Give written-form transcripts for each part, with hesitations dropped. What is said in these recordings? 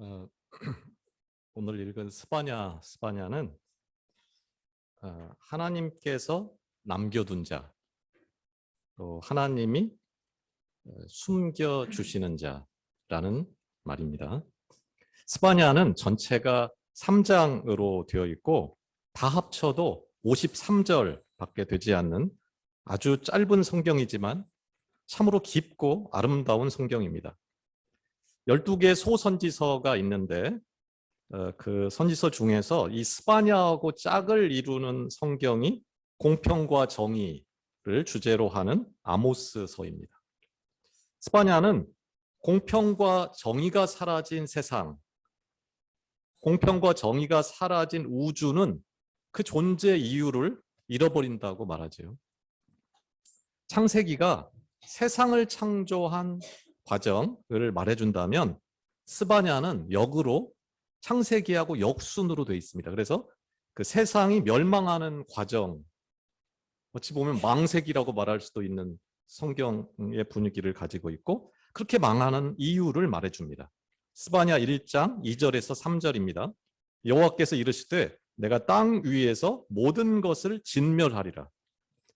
어, 오늘 읽은 스바냐는 하나님께서 남겨둔 자, 또 하나님이 숨겨주시는 자라는 말입니다. 스바냐는 전체가 3장으로 되어 있고 다 합쳐도 53절밖에 되지 않는 아주 짧은 성경이지만 참으로 깊고 아름다운 성경입니다. 12개의 소선지서가 있는데 그 선지서 중에서 이 스바냐하고 짝을 이루는 성경이 공평과 정의를 주제로 하는 아모스서입니다. 스바냐는 공평과 정의가 사라진 세상, 공평과 정의가 사라진 우주는 그 존재 이유를 잃어버린다고 말하죠. 창세기가 세상을 창조한 과정을 말해준다면 스바냐는 역으로 창세기하고 역순으로 되어 있습니다. 그래서 그 세상이 멸망하는 과정, 어찌 보면 망세기라고 말할 수도 있는 성경의 분위기를 가지고 있고 그렇게 망하는 이유를 말해줍니다. 스바냐 1장 2절에서 3절입니다. 여호와께서 이르시되 내가 땅 위에서 모든 것을 진멸하리라.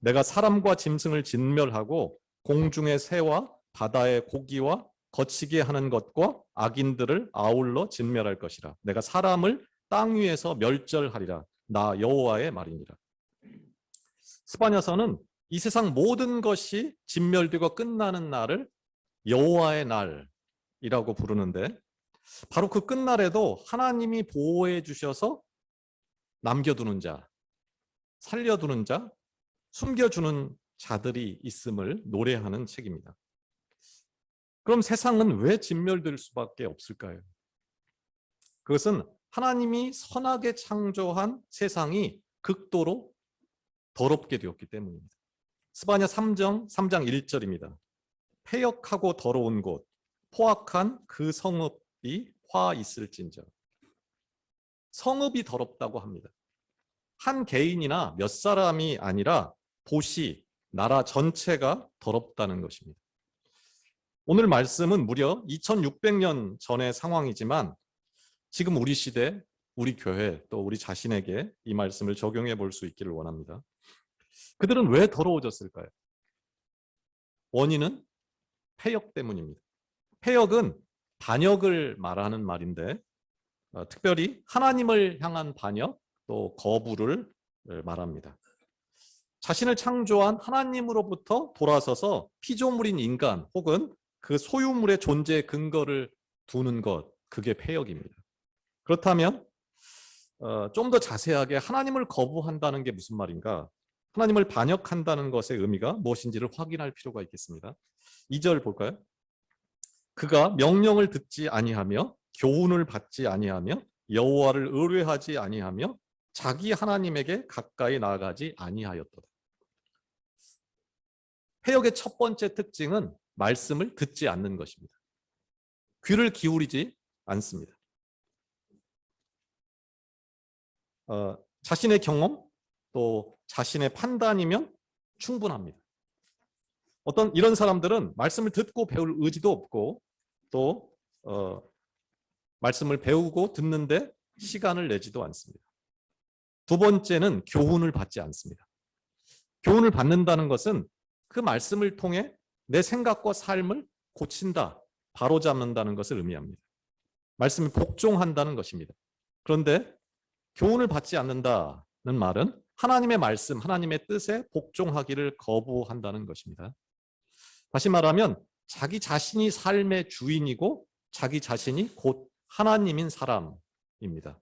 내가 사람과 짐승을 진멸하고 공중의 새와 바다의 고기와 거치게 하는 것과 악인들을 아울러 진멸할 것이라. 내가 사람을 땅 위에서 멸절하리라. 나 여호와의 말이니라. 스바냐서는 이 세상 모든 것이 진멸되고 끝나는 날을 여호와의 날이라고 부르는데 바로 그 끝날에도 하나님이 보호해 주셔서 남겨두는 자, 살려두는 자, 숨겨주는 자들이 있음을 노래하는 책입니다. 그럼 세상은 왜 진멸될 수밖에 없을까요? 그것은 하나님이 선하게 창조한 세상이 극도로 더럽게 되었기 때문입니다. 스바냐 3장 1절입니다. 패역하고 더러운 곳, 포악한 그 성읍이 화 있을진저. 성읍이 더럽다고 합니다. 한 개인이나 몇 사람이 아니라 도시, 나라 전체가 더럽다는 것입니다. 오늘 말씀은 무려 2600년 전의 상황이지만 지금 우리 시대, 우리 교회, 또 우리 자신에게 이 말씀을 적용해 볼 수 있기를 원합니다. 그들은 왜 더러워졌을까요? 원인은 패역 때문입니다. 패역은 반역을 말하는 말인데 특별히 하나님을 향한 반역, 또 거부를 말합니다. 자신을 창조한 하나님으로부터 돌아서서 피조물인 인간 혹은 그 소유물의 존재의 근거를 두는 것, 그게 패역입니다. 그렇다면 좀 더 자세하게 하나님을 거부한다는 게 무슨 말인가? 하나님을 반역한다는 것의 의미가 무엇인지를 확인할 필요가 있겠습니다. 2절 볼까요? 그가 명령을 듣지 아니하며 교훈을 받지 아니하며 여호와를 의뢰하지 아니하며 자기 하나님에게 가까이 나아가지 아니하였도다. 패역의 첫 번째 특징은 말씀을 듣지 않는 것입니다. 귀를 기울이지 않습니다. 자신의 경험 또 자신의 판단이면 충분합니다. 어떤 이런 사람들은 말씀을 듣고 배울 의지도 없고 또 말씀을 배우고 듣는데 시간을 내지도 않습니다. 두 번째는 교훈을 받지 않습니다. 교훈을 받는다는 것은 그 말씀을 통해 내 생각과 삶을 고친다, 바로잡는다는 것을 의미합니다. 말씀을 복종한다는 것입니다. 그런데 교훈을 받지 않는다는 말은 하나님의 말씀, 하나님의 뜻에 복종하기를 거부한다는 것입니다. 다시 말하면 자기 자신이 삶의 주인이고 자기 자신이 곧 하나님인 사람입니다.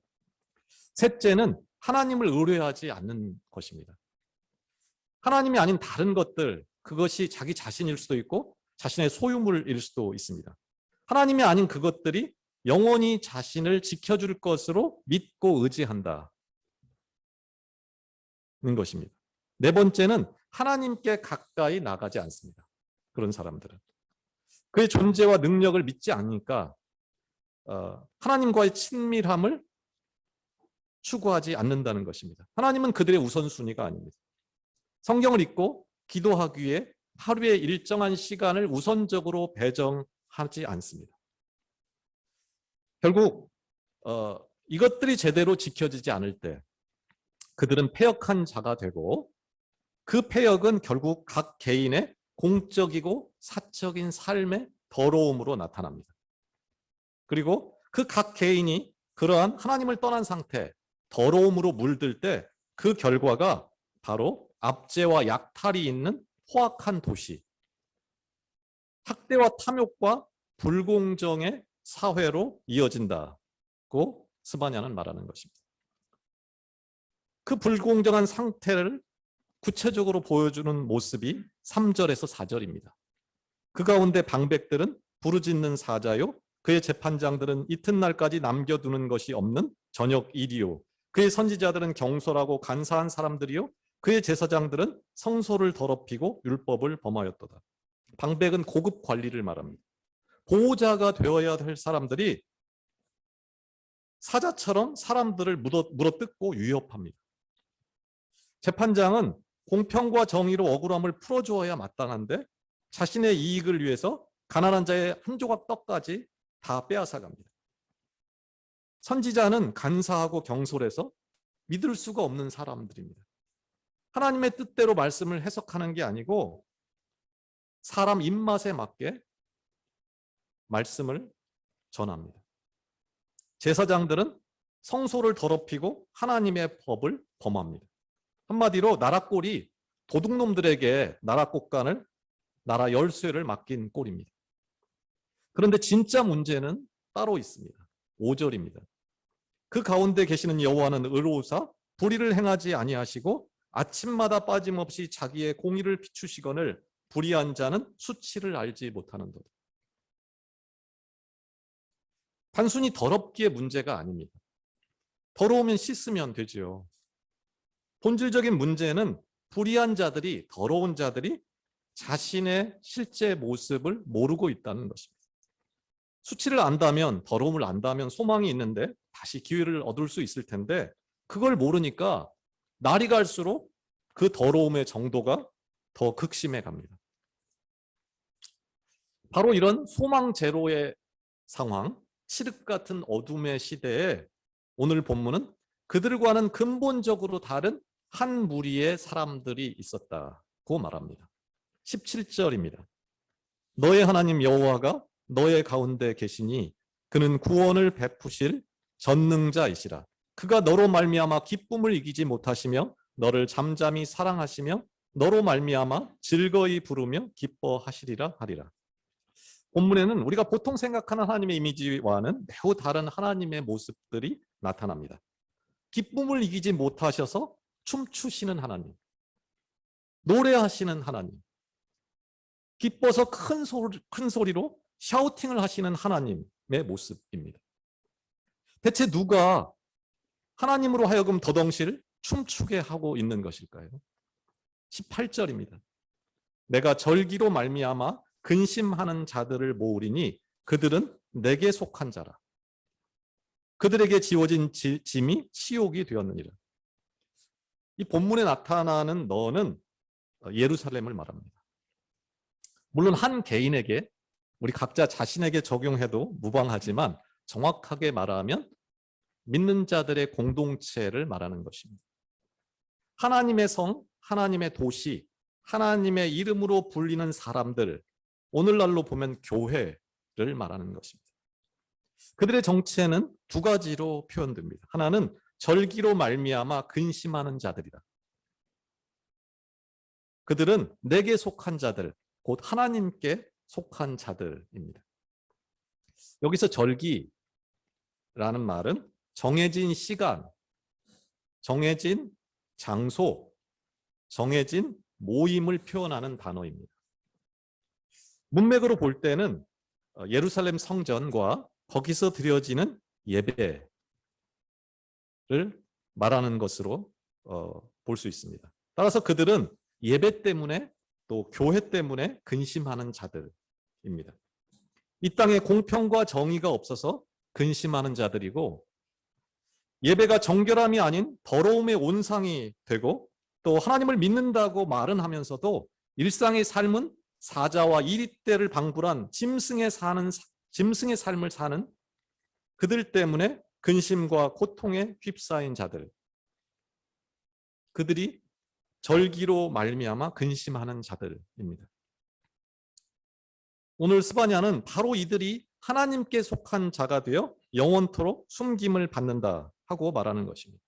셋째는 하나님을 의뢰하지 않는 것입니다. 하나님이 아닌 다른 것들, 그것이 자기 자신일 수도 있고 자신의 소유물일 수도 있습니다. 하나님이 아닌 그것들이 영원히 자신을 지켜줄 것으로 믿고 의지한다는 것입니다. 네 번째는 하나님께 가까이 나가지 않습니다. 그런 사람들은 그의 존재와 능력을 믿지 않으니까 하나님과의 친밀함을 추구하지 않는다는 것입니다. 하나님은 그들의 우선순위가 아닙니다. 성경을 읽고 기도하기 위해 하루에 일정한 시간을 우선적으로 배정하지 않습니다. 결국 이것들이 제대로 지켜지지 않을 때 그들은 패역한 자가 되고 그 패역은 결국 각 개인의 공적이고 사적인 삶의 더러움으로 나타납니다. 그리고 그 각 개인이 그러한 하나님을 떠난 상태, 더러움으로 물들 때 그 결과가 바로 압제와 약탈이 있는 포악한 도시, 학대와 탐욕과 불공정의 사회로 이어진다고 스바냐는 말하는 것입니다. 그 불공정한 상태를 구체적으로 보여주는 모습이 3절에서 4절입니다. 그 가운데 방백들은 부르짖는 사자요, 그의 재판장들은 이튿날까지 남겨두는 것이 없는 저녁 일이요, 그의 선지자들은 경솔하고 간사한 사람들이요, 그의 제사장들은 성소를 더럽히고 율법을 범하였도다. 방백은 고급 관리를 말합니다. 보호자가 되어야 할 사람들이 사자처럼 사람들을 물어뜯고 위협합니다. 재판장은 공평과 정의로 억울함을 풀어주어야 마땅한데 자신의 이익을 위해서 가난한 자의 한 조각 떡까지 다 빼앗아갑니다. 선지자는 간사하고 경솔해서 믿을 수가 없는 사람들입니다. 하나님의 뜻대로 말씀을 해석하는 게 아니고 사람 입맛에 맞게 말씀을 전합니다. 제사장들은 성소를 더럽히고 하나님의 법을 범합니다. 한마디로 나라꼴이 도둑놈들에게 나라꽃간을, 나라 열쇠를 맡긴 꼴입니다. 그런데 진짜 문제는 따로 있습니다. 5절입니다. 그 가운데 계시는 여호와는 의로우사 불의를 행하지 아니하시고 아침마다 빠짐없이 자기의 공의를 비추시거늘 불의한 자는 수치를 알지 못하는도다. 단순히 더럽기의 문제가 아닙니다. 더러우면 씻으면 되지요. 본질적인 문제는 불의한 자들이, 더러운 자들이 자신의 실제 모습을 모르고 있다는 것입니다. 수치를 안다면, 더러움을 안다면 소망이 있는데 다시 기회를 얻을 수 있을 텐데 그걸 모르니까 날이 갈수록 그 더러움의 정도가 더 극심해 갑니다. 바로 이런 소망 제로의 상황, 칠흑 같은 어둠의 시대에 오늘 본문은 그들과는 근본적으로 다른 한 무리의 사람들이 있었다고 말합니다. 17절입니다. 너의 하나님 여호와가 너의 가운데 계시니 그는 구원을 베푸실 전능자이시라. 그가 너로 말미암아 기쁨을 이기지 못하시며 너를 잠잠히 사랑하시며 너로 말미암아 즐거이 부르며 기뻐하시리라 하리라. 본문에는 우리가 보통 생각하는 하나님의 이미지와는 매우 다른 하나님의 모습들이 나타납니다. 기쁨을 이기지 못하셔서 춤추시는 하나님, 노래하시는 하나님, 기뻐서 큰 소리로 샤우팅을 하시는 하나님의 모습입니다. 대체 누가 하나님으로 하여금 더덩실 춤추게 하고 있는 것일까요? 18절입니다. 내가 절기로 말미암아 근심하는 자들을 모으리니 그들은 내게 속한 자라. 그들에게 지워진 짐이 치욕이 되었느니라. 이 본문에 나타나는 너는 예루살렘을 말합니다. 물론 한 개인에게, 우리 각자 자신에게 적용해도 무방하지만 정확하게 말하면 믿는 자들의 공동체를 말하는 것입니다. 하나님의 성, 하나님의 도시, 하나님의 이름으로 불리는 사람들, 오늘날로 보면 교회를 말하는 것입니다. 그들의 정체는 두 가지로 표현됩니다. 하나는 절기로 말미암아 근심하는 자들이다. 그들은 내게 속한 자들, 곧 하나님께 속한 자들입니다. 여기서 절기라는 말은 정해진 시간, 정해진 장소, 정해진 모임을 표현하는 단어입니다. 문맥으로 볼 때는 예루살렘 성전과 거기서 드려지는 예배를 말하는 것으로 볼 수 있습니다. 따라서 그들은 예배 때문에 또 교회 때문에 근심하는 자들입니다. 이 땅에 공평과 정의가 없어서 근심하는 자들이고, 예배가 정결함이 아닌 더러움의 온상이 되고, 또 하나님을 믿는다고 말은 하면서도 일상의 삶은 사자와 이리떼를 방불한 짐승의 삶을 사는 그들 때문에 근심과 고통에 휩싸인 자들, 그들이 절기로 말미암아 근심하는 자들입니다. 오늘 스바냐는 바로 이들이 하나님께 속한 자가 되어 영원토록 숨김을 받는다 하고 말하는 것입니다.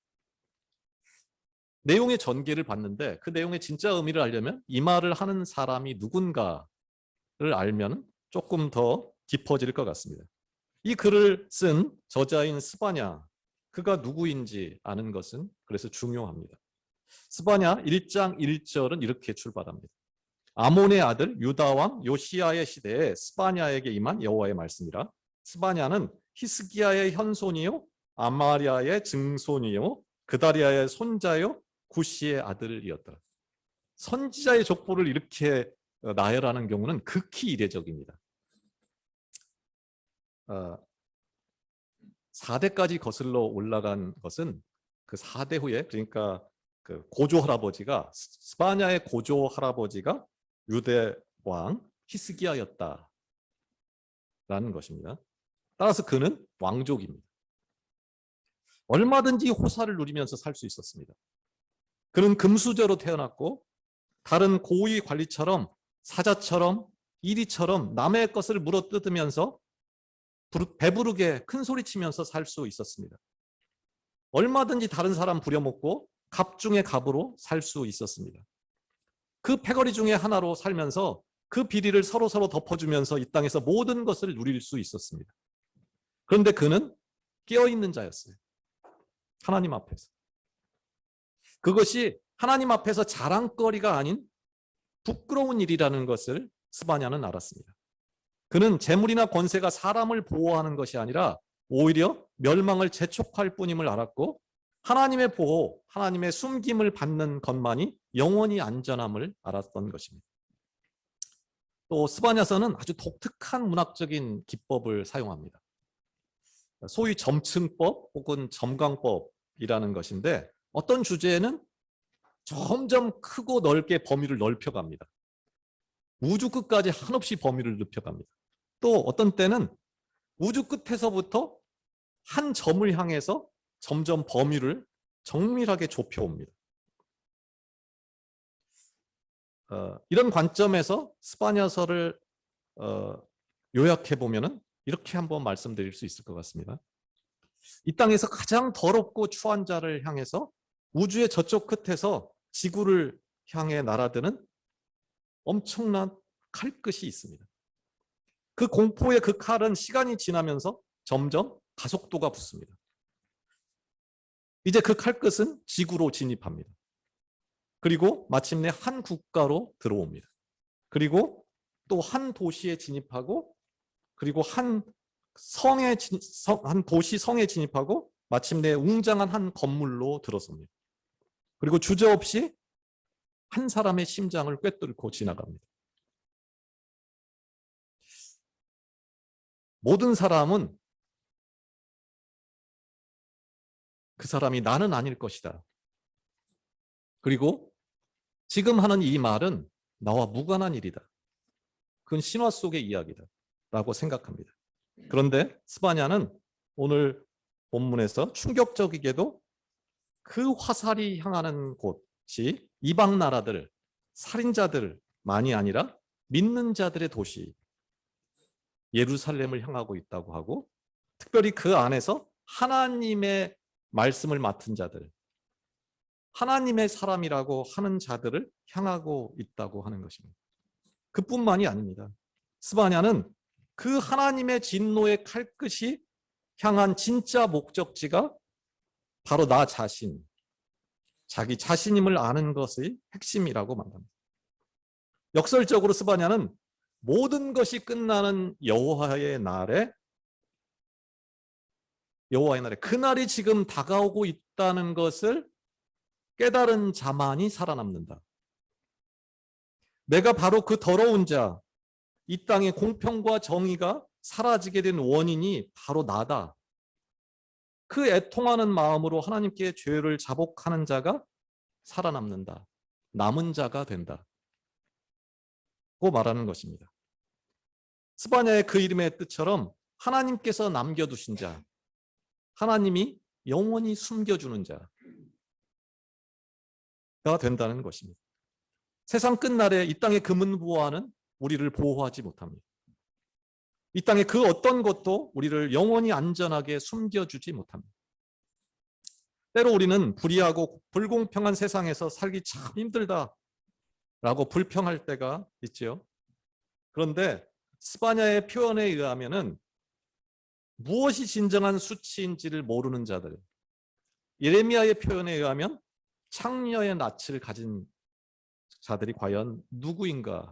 내용의 전개를 봤는데 그 내용의 진짜 의미를 알려면 이 말을 하는 사람이 누군가를 알면 조금 더 깊어질 것 같습니다. 이 글을 쓴 저자인 스바냐, 그가 누구인지 아는 것은 그래서 중요합니다. 스바냐 1장 1절은 이렇게 출발합니다. 아몬의 아들 유다왕 요시야의 시대에 스바냐에게 임한 여호와의 말씀이라. 스바냐는 히스기야의 현손이요 아마리아의 증손이요 그다리아의 손자요 구시의 아들이었더라. 선지자의 족보를 이렇게 나열하는 경우는 극히 이례적입니다. 4대까지 거슬러 올라간 것은 그 4대 후에, 그러니까 그 고조 할아버지가, 스바냐의 고조 할아버지가 유대 왕 히스기야였다라는 것입니다. 따라서 그는 왕족입니다. 얼마든지 호사를 누리면서 살 수 있었습니다. 그는 금수저로 태어났고 다른 고위 관리처럼 사자처럼 이리처럼 남의 것을 물어뜯으면서 배부르게 큰 소리치면서 살 수 있었습니다. 얼마든지 다른 사람 부려먹고 갑 중의 갑으로 살 수 있었습니다. 그 패거리 중에 하나로 살면서 그 비리를 서로 덮어주면서 이 땅에서 모든 것을 누릴 수 있었습니다. 그런데 그는 깨어있는 자였어요. 하나님 앞에서. 그것이 하나님 앞에서 자랑거리가 아닌 부끄러운 일이라는 것을 스바냐는 알았습니다. 그는 재물이나 권세가 사람을 보호하는 것이 아니라 오히려 멸망을 재촉할 뿐임을 알았고 하나님의 보호, 하나님의 숨김을 받는 것만이 영원히 안전함을 알았던 것입니다. 또 스바냐서는 아주 독특한 문학적인 기법을 사용합니다. 소위 점층법 혹은 점강법이라는 것인데 어떤 주제에는 점점 크고 넓게 범위를 넓혀갑니다. 우주 끝까지 한없이 범위를 넓혀갑니다. 또 어떤 때는 우주 끝에서부터 한 점을 향해서 점점 범위를 정밀하게 좁혀옵니다. 이런 관점에서 스바냐서를 요약해 보면은 이렇게 한번 말씀드릴 수 있을 것 같습니다. 이 땅에서 가장 더럽고 추한 자를 향해서 우주의 저쪽 끝에서 지구를 향해 날아드는 엄청난 칼끝이 있습니다. 그 공포의 그 칼은 시간이 지나면서 점점 가속도가 붙습니다. 이제 그 칼끝은 지구로 진입합니다. 그리고 마침내 한 국가로 들어옵니다. 그리고 또 한 도시에 진입하고 그리고 한 도시 성에 진입하고 마침내 웅장한 한 건물로 들어섭니다. 그리고 주저없이 한 사람의 심장을 꿰뚫고 지나갑니다. 모든 사람은 그 사람이 나는 아닐 것이다. 그리고 지금 하는 이 말은 나와 무관한 일이다. 그건 신화 속의 이야기다 라고 생각합니다. 그런데 스바냐는 오늘 본문에서 충격적이게도 그 화살이 향하는 곳이 이방 나라들, 살인자들만이 아니라 믿는 자들의 도시 예루살렘을 향하고 있다고 하고 특별히 그 안에서 하나님의 말씀을 맡은 자들, 하나님의 사람이라고 하는 자들을 향하고 있다고 하는 것입니다. 그뿐만이 아닙니다. 스바냐는 그 하나님의 진노의 칼끝이 향한 진짜 목적지가 바로 나 자신, 자기 자신임을 아는 것의 핵심이라고 말합니다. 역설적으로 스바냐는 모든 것이 끝나는 여호와의 날에 그날이 지금 다가오고 있다는 것을 깨달은 자만이 살아남는다. 내가 바로 그 더러운 자, 이 땅의 공평과 정의가 사라지게 된 원인이 바로 나다. 그 애통하는 마음으로 하나님께 죄를 자복하는 자가 살아남는다. 남은 자가 된다. 고 말하는 것입니다. 스바냐의 그 이름의 뜻처럼 하나님께서 남겨두신 자, 하나님이 영원히 숨겨주는 자가 된다는 것입니다. 세상 끝날에 이 땅의 금은보화는 우리를 보호하지 못합니다. 이 땅의 그 어떤 것도 우리를 영원히 안전하게 숨겨주지 못합니다. 때로 우리는 불의하고 불공평한 세상에서 살기 참 힘들다라고 불평할 때가 있죠. 그런데 스바냐의 표현에 의하면은 무엇이 진정한 수치인지를 모르는 자들, 예레미야의 표현에 의하면 창녀의 낯을 가진 자들이 과연 누구인가를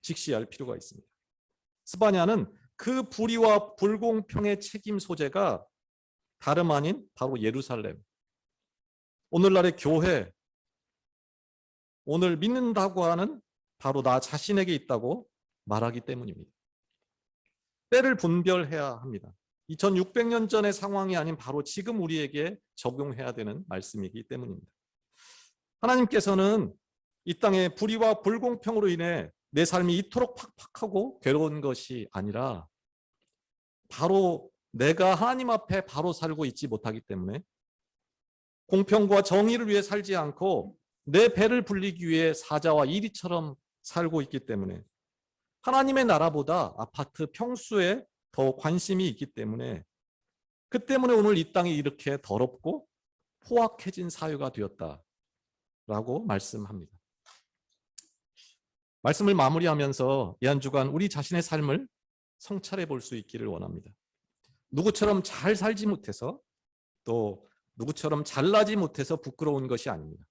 직시할 필요가 있습니다. 스바냐는 그 불의와 불공평의 책임 소재가 다름 아닌 바로 예루살렘, 오늘날의 교회, 오늘 믿는다고 하는 바로 나 자신에게 있다고 말하기 때문입니다. 때를 분별해야 합니다. 2600년 전의 상황이 아닌 바로 지금 우리에게 적용해야 되는 말씀이기 때문입니다. 하나님께서는 이 땅의 불의와 불공평으로 인해 내 삶이 이토록 팍팍하고 괴로운 것이 아니라 바로 내가 하나님 앞에 바로 살고 있지 못하기 때문에 공평과 정의를 위해 살지 않고 내 배를 불리기 위해 사자와 이리처럼 살고 있기 때문에 하나님의 나라보다 아파트 평수에 더 관심이 있기 때문에 그 때문에 오늘 이 땅이 이렇게 더럽고 포악해진 사회가 되었다라고 말씀합니다. 말씀을 마무리하면서 이 한 주간 우리 자신의 삶을 성찰해 볼 수 있기를 원합니다. 누구처럼 잘 살지 못해서 또 누구처럼 잘나지 못해서 부끄러운 것이 아닙니다.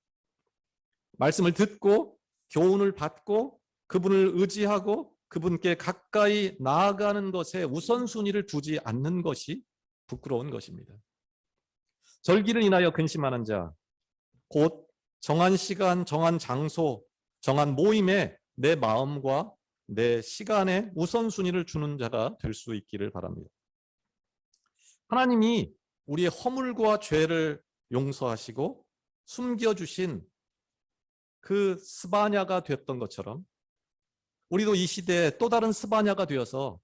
말씀을 듣고 교훈을 받고 그분을 의지하고 그분께 가까이 나아가는 것에 우선순위를 두지 않는 것이 부끄러운 것입니다. 절기를 인하여 근심하는 자, 곧 정한 시간, 정한 장소, 정한 모임에 내 마음과 내 시간에 우선순위를 주는 자가 될 수 있기를 바랍니다. 하나님이 우리의 허물과 죄를 용서하시고 숨겨주신 그 스바냐가 됐던 것처럼 우리도 이 시대에 또 다른 스바냐가 되어서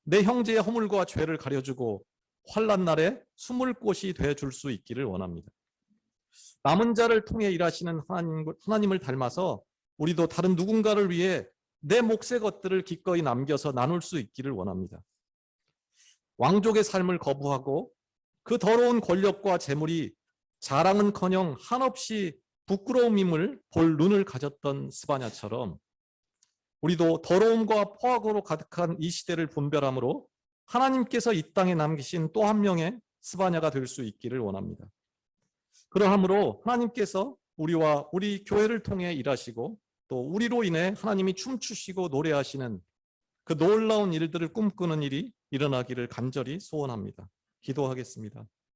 내 형제의 허물과 죄를 가려주고 환난 날에 숨을 곳이 되어줄 수 있기를 원합니다. 남은 자를 통해 일하시는 하나님을 닮아서 우리도 다른 누군가를 위해 내 몫의 것들을 기꺼이 남겨서 나눌 수 있기를 원합니다. 왕족의 삶을 거부하고 그 더러운 권력과 재물이 자랑은커녕 한없이 부끄러움임을 볼 눈을 가졌던 스바냐처럼 우리도 더러움과 포악으로 가득한 이 시대를 분별함으로 하나님께서 이 땅에 남기신 또 한 명의 스바냐가 될 수 있기를 원합니다. 그러함으로 하나님께서 우리와 우리 교회를 통해 일하시고 또 우리로 인해 하나님이 춤추시고 노래하시는 그 놀라운 일들을 꿈꾸는 일이 일어나기를 간절히 소원합니다. 기도하겠습니다.